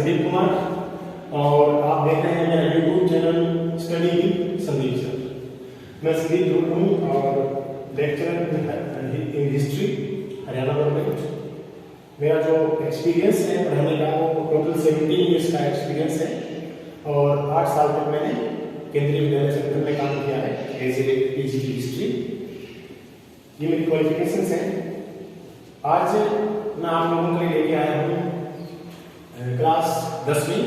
संदीप कुमार और आप देख रहे हैं मेरा YouTube channel study with Sandeep sir. मैं संदीप गुरु हूँ और lecturer in history Haryana government. मेरा जो एक्सपीरियंस है पढ़ाने का वो टोटल 17 ईयर्स का एक्सपीरियंस है और 8 साल तक मैंने केंद्रीय विद्यालय संगठन में काम किया है एज ए पीजीटी हिस्ट्री। ये मेरी क्वालिफिकेशंस हैं। आज मैं आप लोगों के लिए लेके आया हूँ क्लास 10वीं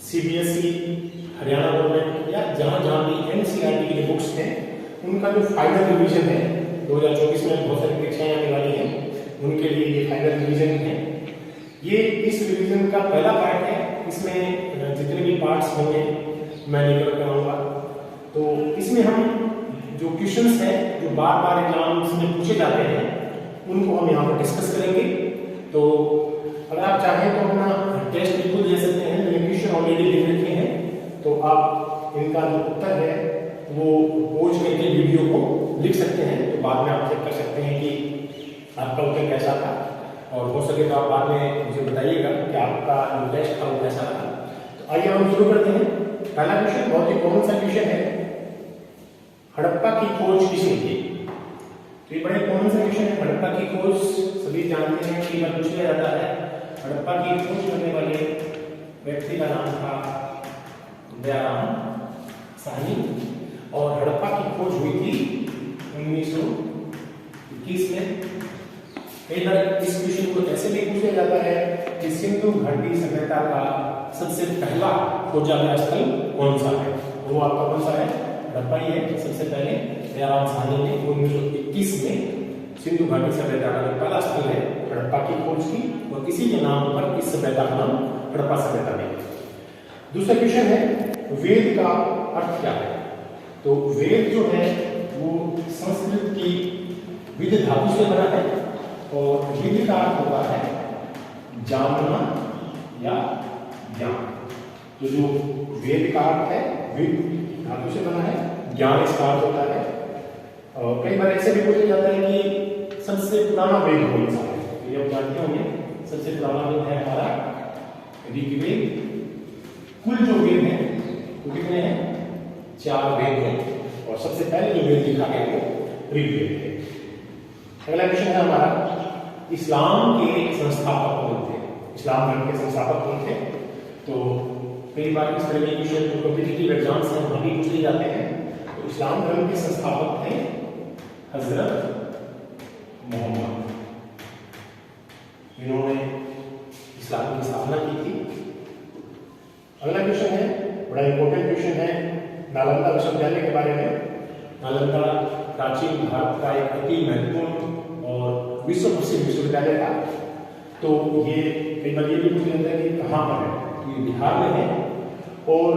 सीबीएसई हरियाणा गवर्नमेंट या जहाँ जहाँ भी एनसीईआरटी की बुक्स हैं उनका जो फाइनल रिवीजन है 2024 में बहुत सारी परीक्षाएं आने वाली हैं, उनके लिए ये फाइनल रिवीजन है। ये इस रिवीजन का पहला पार्ट है। इसमें जितने भी पार्ट्स होंगे मैं लेकर के आऊँगा। तो इसमें हम जो क्वेश्चंस हैं जो बार बार एग्जाम्स में पूछे जाते हैं उनको हम यहाँ पर डिस्कस करेंगे। तो अगर आप चाहें तो अपना टेस्ट बिल्कुल दे सकते हैं, मैंने क्वेश्चन ऑलरेडी लिख रखे हैं, तो आप इनका जो उत्तर है वो पोज करके वीडियो को लिख सकते हैं। तो बाद में आप चेक कर सकते हैं कि आपका उत्तर कैसा था और हो सके तो आप बाद में मुझे बताइएगा कि आपका जो टेस्ट था वो कैसा था। तो आइए हम शुरू करते हैं। पहला क्वेश्चन बहुत ही कॉमन सा क्वेश्चन है, हड़प्पा की खोज किसने की? तो ये बड़े कॉमन सा क्वेश्चन है। हड़प्पा की खोज सभी जानते हैं कि बार पूछा जाता है। हड़प्पा की खोज करने वाले व्यक्ति का नाम था दयाराम साहनी और हड़प्पा की खोज हुई थी 1921 में। कई बार इस क्वेश्चन को ऐसे भी पूछा जाता है कि सिंधु घाटी सभ्यता का सबसे पहला खोजा गया स्थल कौन सा है? वो आपका कौन सा है? हड़प्पा ही है। सबसे पहले दयाराम साहनी ने 1921 में सिंधु घाटी सभ्यता का जो पहला स्थल है हड़प्पा की खोज की और किसी के नाम पर इस सभ्यता का नाम हड़प्पा सभ्यता ने। दूसरा क्वेश्चन है वेद का अर्थ क्या है? तो वेद जो है वो संस्कृत की विद धातु से बना है और विद का अर्थ होता है जानना या ज्ञान। तो जो वेद का अर्थ है विद धातु से बना है, ज्ञान इसका अर्थ होता है। और कई बार ऐसे भी पूछा जाता है कि सबसे पुराना वेद कौन सा है? तो ये आप जानते होंगे सबसे पुराना वेद है हमारा ऋग्वेद। कुल जो वेद है वो कितने हैं? 4 वेद हैं और सबसे पहले जो वेद लिखा गया वो ऋग्वेद है। अगला क्वेश्चन है हमारा इस्लाम के संस्थापक कौन थे? इस्लाम धर्म के संस्थापक कौन थे? तो कई बार इस तरह के क्वेश्चन जो कॉम्पिटिटिव एग्जाम्स हैं वहां भी पूछे जाते हैं। तो इस्लाम धर्म के संस्थापक थे हजरत मोहम्मद। इन्होंने इस्लाम की स्थापना की थी। अगला क्वेश्चन है बड़ा इंपॉर्टेंट क्वेश्चन है नालंदा विश्वविद्यालय के बारे में। नालंदा प्राचीन भारत का एक अति महत्वपूर्ण और विश्व प्रसिद्ध विश्वविद्यालय था। तो ये कई बार ये भी पूछ लेते हैं कि कहाँ पर है? तो ये बिहार में है और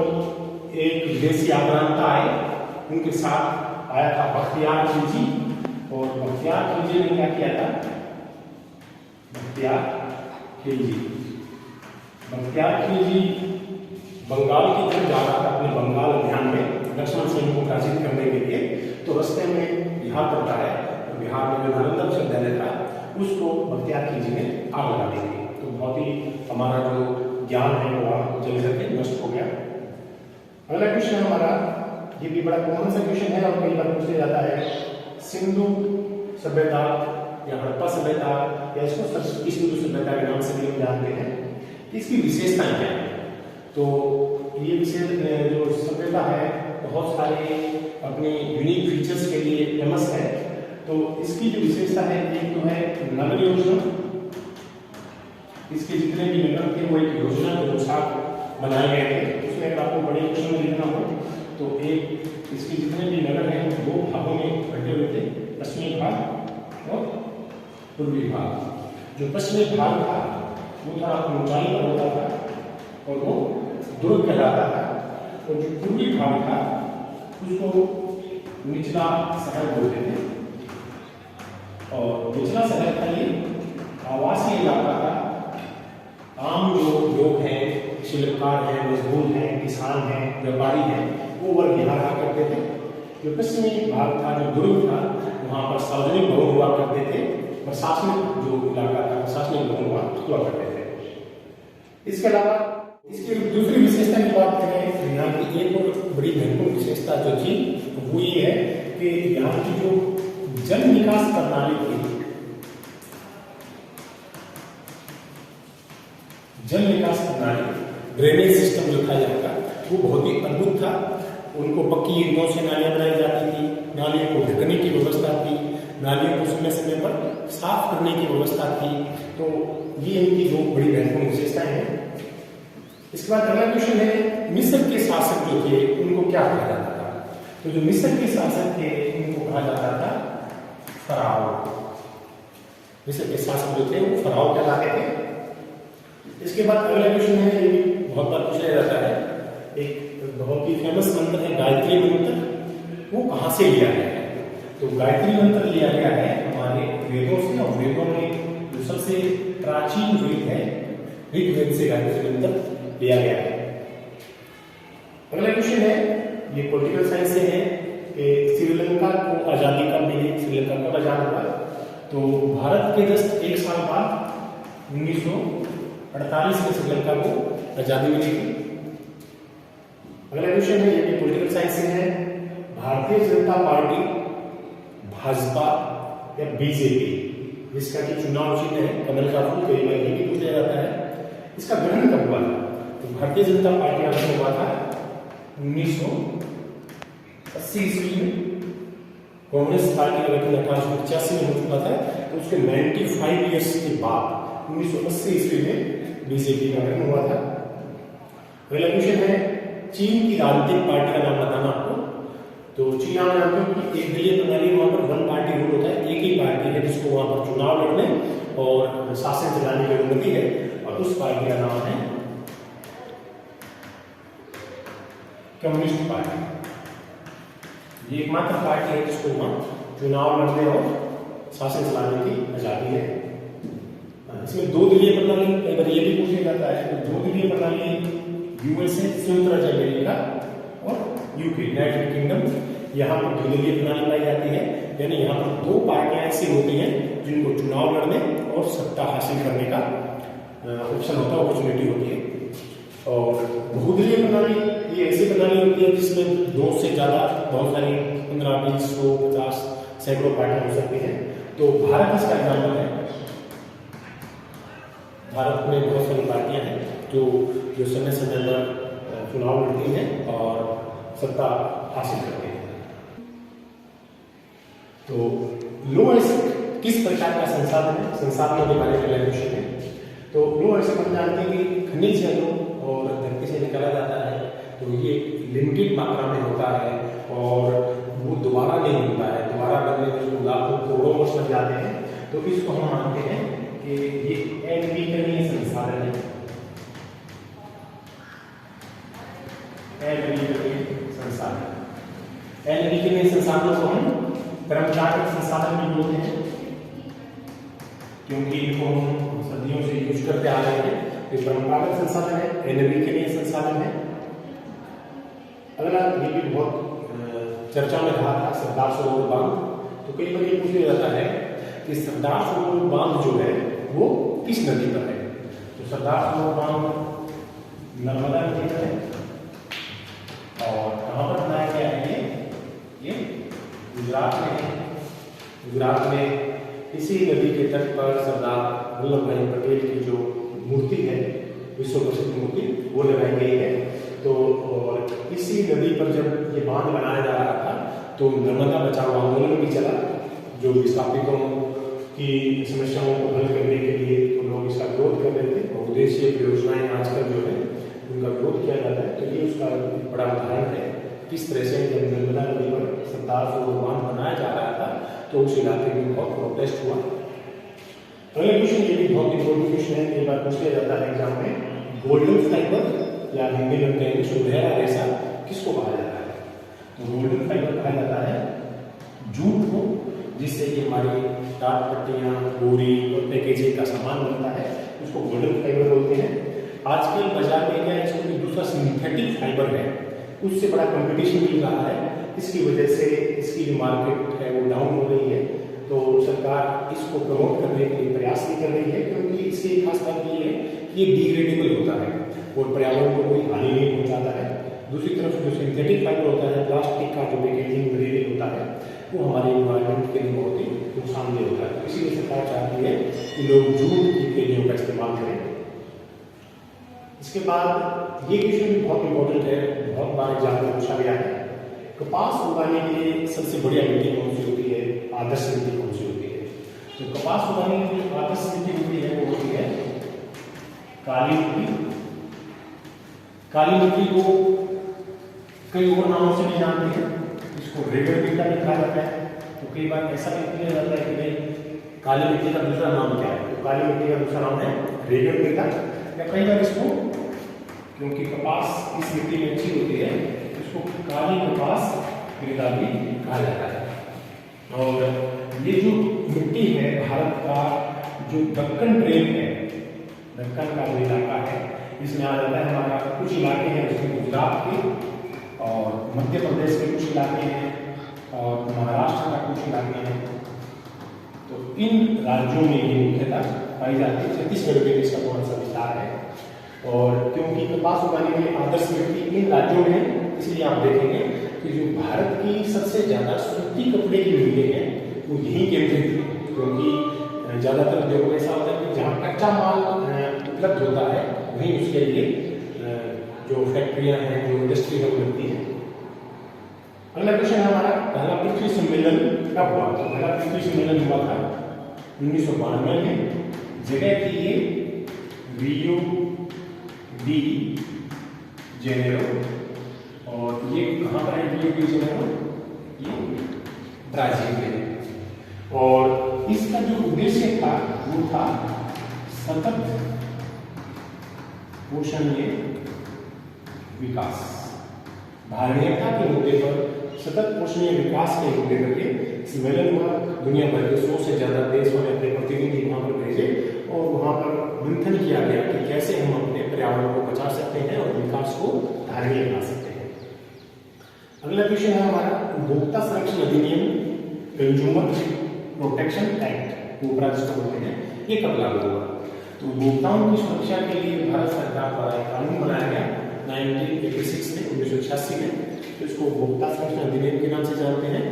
एक विदेशी आक्रांता आए, उनके साथ आया था बख्तियार खिलजी और बख्तियार खिलजी ने क्या किया था? बख्तियार खिलजी बंगाल की तरफ जा रहा था अपने बंगाल अभियान में लक्ष्मण सेन को पराजित करने के लिए। तो रास्ते में बिहार पड़ता है और बिहार में जो नालंदा विश्वविद्यालय था उसको बख्तियार खिलजी ने आग लगा दी थी। तो बहुत ही हमारा जो ज्ञान है वो आग जल करके नष्ट हो गया। अगला क्वेश्चन है हमारा, ये भी बड़ा कॉमन सा क्वेश्चन है और कई बार पूछा जाता है सिंधु सभ्यता या हड़प्पा सभ्यता या इसको सरस्वती सिंधु सभ्यता के नाम से भी हम जानते हैं, इसकी विशेषताएं क्या है? तो ये विशेष जो सभ्यता है बहुत सारे अपने यूनिक फीचर्स के लिए फेमस है। तो इसकी जो विशेषता है एक तो है नगर योजना। इसके जितने भी नगर थे वो एक योजना के अनुसार बनाए गए थे। उसमें अगर आपको बड़े क्वेश्चन में लिखना हो तो एक इसके जितने भी नगर हैं 2 भागों में बटे हुए थे, पश्चिमी भाग और पूर्वी भाग। जो पश्चिमी भाग था वो थोड़ा ऊंचाई पर होता था और वो दुर्ग कहलाता था और जो पूर्वी भाग था उसको निचला शहर बोलते थे। और निचला शहर था ये आवासीय इलाका था। आम जो लोग हैं, शिल्पकार हैं, मजदूर हैं, किसान हैं, व्यापारी हैं, वो वर्ग यहाँ रहा करते थे। जो पश्चिमी भाग था जो दुर्ग था वहाँ पर सार्वजनिक भवन हुआ करते थे, प्रशासनिक जो इलाका था प्रशासनिक भवन हुआ करते थे। इसके अलावा इसकी दूसरी विशेषता की बात करें तो यहाँ की एक और बड़ी महत्वपूर्ण विशेषता जो थी वो ये है कि यहाँ की जो जल निकास प्रणाली थी, जल निकास प्रणाली ड्रेनेज सिस्टम जो था यहाँ का वो बहुत ही अद्भुत था। उनको पक्की ईंटों से नालियां बनाई जाती थी, नालियों को ढकने की व्यवस्था थी, नालियों को समय समय पर साफ करने की व्यवस्था थी। तो ये इनकी दो बड़ी महत्वपूर्ण विशेषताएं हैं। इसके बाद अगला क्वेश्चन है मिस्र के शासक जो थे उनको क्या कहा जाता था? तो जो मिस्र के शासक थे उनको कहा जाता था फराओ। मिस्र के शासक जो थे वो फराओ कहलाते थे। इसके बाद अगला क्वेश्चन है, ये भी बहुत बार पूछा जाता है, एक बहुत ही फेमस मंत्र है गायत्री मंत्र, वो कहाँ से लिया गया है? तो गायत्री मंत्र लिया गया है हमारे वेदों से, और वेदों में जो सबसे प्राचीन वेद है ऋग्वेद से गायत्री मंत्र लिया गया है। अगला क्वेश्चन है, ये पॉलिटिकल साइंस से है कि श्रीलंका को आजादी कब मिली, श्रीलंका कब आजाद हुआ? तो भारत के जस्ट एक साल बाद 1948 में श्रीलंका को आजादी मिली थी। अगला क्वेश्चन है, ये भी पॉलिटिकल साइंस से है, भारतीय जनता पार्टी, भाजपा या बीजेपी जिसका कि चुनाव चिन्ह है कमल का फूल, कई बार ये भी पूछा जाता है, इसका गठन कब हुआ था? तो भारतीय जनता पार्टी का गठन हुआ था 1980 ईस्वी में। कांग्रेस पार्टी का गठन 1885 में हो चुका था। तो उसके 95 ईयर्स के बाद 1980 ईस्वी में बीजेपी का गठन हुआ था। अगला क्वेश्चन है, चीन की राजनीतिक पार्टी का नाम बताना आपको। तो चीन आप जानते हो कि एक दलीय प्रणाली, वहां पर वन पार्टी रूल होता है, एक ही पार्टी है जिसको वहां पर चुनाव लड़ने और शासन चलाने की अनुमति है, और उस पार्टी का नाम है कम्युनिस्ट पार्टी। ये एकमात्र पार्टी है जिसको वहां चुनाव लड़ने और शासन चलाने की आजादी है। इसमें दो दलीय प्रणाली, कई बार ये भी पूछा जाता है, तो दो दलीय प्रणाली यूएसए, संयुक्त राज्य अमेरिका और यूके, यूनाइटेड किंगडम, यहाँ पर द्विदलीय प्रणाली पाई जाती है। यानी यहाँ पर दो पार्टियां ऐसी होती हैं जिनको चुनाव लड़ने और सत्ता हासिल करने का ऑप्शन होता है, अपॉर्चुनिटी होती है। और बहुदलीय प्रणाली ये ऐसी प्रणाली होती है जिसमें दो से ज्यादा, बहुत सारी 15, 20, 100, 50, सैकड़ों पार्टियां हो सकती हैं। तो भारत इसका एग्जाम्पल है। भारत में बहुत सारी पार्टियां हैं जो समय समय पर चुनाव लड़ती हैं और सत्ता हासिल करती हैं। तो लो एसिड किस प्रकार का संसाधन है? संसाधनों के बारे में क्वेश्चन है। तो लो एसिड हम जानते हैं कि खनिज है और धरती से निकाला जाता है, तो ये लिमिटेड मात्रा में होता है और वो दोबारा नहीं होता है। दोबारा बनने में जो लाखों करोड़ों वर्ष लग जाते हैं, तो इसको हम मानते हैं कि ये अनवीकरणीय संसाधन है। अनवीकरणीय संसाधन, अनवीकरणीय संसाधनों को हम परंपरागत संसाधन भी बोलते हैं, क्योंकि इनको हम सदियों से यूज करते आ रहे हैं। ये परंपरागत संसाधन है, अनवीकरणीय संसाधन है। अगला ये भी बहुत चर्चा में रहा था, सरदार सरोवर बांध। तो कई बार ये पूछा जाता है कि सरदार सरोवर बांध जो है वो किस नदी पर है? तो सरदार सरोवर बांध नर्मदा नदी पर है। और कहाँ पर बनाया गया है? ये गुजरात में है। गुजरात में इसी नदी के तट पर सरदार वल्लभ भाई पटेल की जो मूर्ति है, विश्व प्रसिद्ध मूर्ति, वो लगाई गई है। तो और इसी नदी पर जब ये बांध बनाया जा रहा था तो नर्मदा बचाओ आंदोलन भी चला, जो विस्थापितों की समस्याओं को हल करने के लिए तो लोग इसका विरोध कर रहे थे। और देशीय परियोजनाएं आजकल जो है उनका विरोध किया जाता है। तो ये उसका बड़ा उदाहरण है किस तरह से जब नर्मदा नदी पर सरदार सरोवर बांध बनाया जा रहा था तो उस इलाके में बहुत प्रोटेस्ट हुआ। अगला क्वेश्चन ये भी बहुत इंपॉर्टेंट क्वेश्चन है, एक बार पूछ लिया जाता है एग्जाम में। गोल्डन फाइबर या हिंदी में कहेंगे सुनहरा रेशा किसको कहा जाता है? तो गोल्डन फाइबर कहा जाता है जूट को, जिससे कि हमारी टाट पट्टियां, बोरी और पैकेजिंग का सामान बनता है, उसको गोल्डन फाइबर बोलते हैं। आजकल बाजार में क्या है, इसको दूसरा सिंथेटिक फाइबर है, उससे बड़ा कंपटीशन मिल रहा है। इसकी वजह से इसकी जो मार्केट है वो डाउन हो रही है। तो सरकार इसको प्रमोट करने के लिए प्रयास भी कर रही है, क्योंकि इसकी खास बात ये है कि ये डिग्रेडेबल होता है और पर्यावरण को कोई हानि नहीं पहुंचाता है। दूसरी तरफ जो सिंथेटिक फाइबर होता है, प्लास्टिक का जो पैकेजिंग मटेरियल होता है, वो हमारे इन्वायरमेंट के लिए बहुत ही नुकसानदेह होता है। इसीलिए सरकार चाहती है कि लोग जूट की थैलियों का इस्तेमाल करें। इसके बाद ये क्वेश्चन भी बहुत इंपॉर्टेंट है, बहुत बार एग्जाम में पूछा गया है। कपास उगाने के लिए सबसे बढ़िया मिट्टी कौन सी होती है, आदर्श मिट्टी कौन सी होती है? तो कपास उगाने की जो आदर्श मिट्टी होती है वो होती है काली मिट्टी। काली मिट्टी को कई और नामों से भी जानते हैं, इसको रेगड़ मिट्टी भी कहा जाता है। तो कई बार ऐसा भी किया जाता है कि भाई काली मिट्टी का दूसरा नाम क्या है? तो काली मिट्टी का दूसरा नाम है रेगड़ मिट्टी, या कई बार इसको, क्योंकि कपास इस मिट्टी में अच्छी होती है, इसको काली कपास मृदा भी कहा जाता है। और ये जो मिट्टी है भारत का जो दक्कन ट्रेल है, दक्कन का जो इलाका है, इसमें आ जाता है हमारा कुछ इलाके हैं उसमें गुजरात के, और मध्य प्रदेश के कुछ इलाके हैं, और महाराष्ट्र का कुछ इलाके हैं। तो इन राज्यों में ये मुख्यतः पाई जाती है। छत्तीसगढ़ में इसका थोड़ा सा विस्तार है। और क्योंकि कपास उगाने के लिए आदर्श मिट्टी इन राज्यों में, इसलिए आप देखेंगे कि जो भारत की सबसे ज्यादा सूती कपड़े की मिलें हैं वो यही केंद्रित है, क्योंकि ज्यादातर उद्योग ऐसा होता है कि जहाँ कच्चा माल उपलब्ध होता है वहीं उसके लिए जो फैक्ट्रियां हैं, जो इंडस्ट्री है वो लगती है। अगला क्वेश्चन है हमारा, पहला पृथ्वी सम्मेलन कब हुआ? तो पहला पृथ्वी सम्मेलन हुआ था 1992 में। जगह थी ये रियो डी जेनेरो, और ये कहाँ पर है रियो डी जेनेरो? ये ब्राजील में। और इसका जो उद्देश्य था वो था सतत पोषणीय विकास। धारणीयता के मुद्दे पर, सतत पोषणीय विकास के मुद्दे पर ये सम्मेलन हुआ। दुनिया भर के 100 से ज्यादा देशों ने अपने प्रतिनिधि वहां पर भेजे और वहां पर मंथन किया गया कि कैसे हम अपने पर्यावरण को बचा सकते हैं और विकास को धारणीय बना सकते हैं। अगला क्वेश्चन है हमारा, उपभोक्ता संरक्षण अधिनियम, कंज्यूमर प्रोटेक्शन एक्ट, उपरा जिसको बोलते हैं, ये कब लागू हुआ? तो उपभोक्ताओं की सुरक्षा के लिए भारत सरकार द्वारा एक कानून बनाया गया 1986 में, 1986 में। तो इसको उपभोक्ता संरक्षण अधिनियम के नाम से जानते हैं।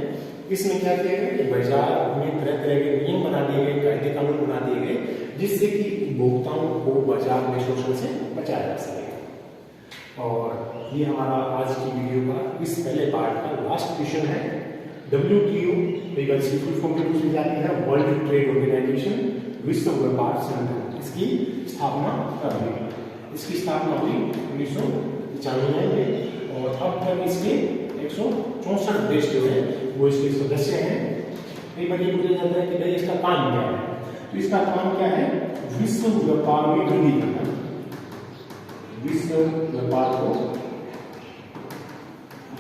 इसमें क्या किया गया कि बाजार में तरह तरह के नियम बना दिए गए, कायदे कानून बना दिए गए, जिससे कि उपभोक्ताओं को बाजार में शोषण से बचाया जा सके। और ये हमारा आज की वीडियो का इस पहले पार्ट का लास्ट क्वेश्चन है। WTO फुल फॉर्म में पूछी जाती है, वर्ल्ड ट्रेड ऑर्गेनाइजेशन, विश्व व्यापार संगठन। इसकी स्थापना कब हुई? इसकी स्थापना हुई 1995 में, और अब तक इसके 164 देश जो है वो इसके सदस्य हैं। कई बार ये पूछा जाता है कि भाई इसका काम क्या है? तो इसका काम क्या है? विश्व व्यापार में वृद्धि करना, विश्व व्यापार को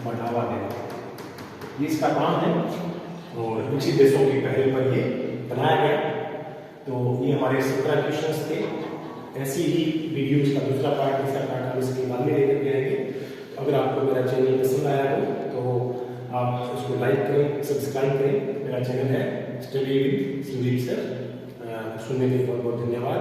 बढ़ावा देना, ये इसका काम है। और विकसित देशों की पहल पर ये बनाया गया। तो ये हमारे 17 क्वेश्चंस थे। ऐसी ही वीडियोस का दूसरा पार्ट, तीसरा पार्ट हम इसके बाद में लेकर के आएंगे। अगर आपको मेरा चैनल पसंद आया हो तो आप उसको लाइक करें, सब्सक्राइब करें। मेरा चैनल है स्टडी विद संदीप सर। सुनने के लिए बहुत बहुत धन्यवाद।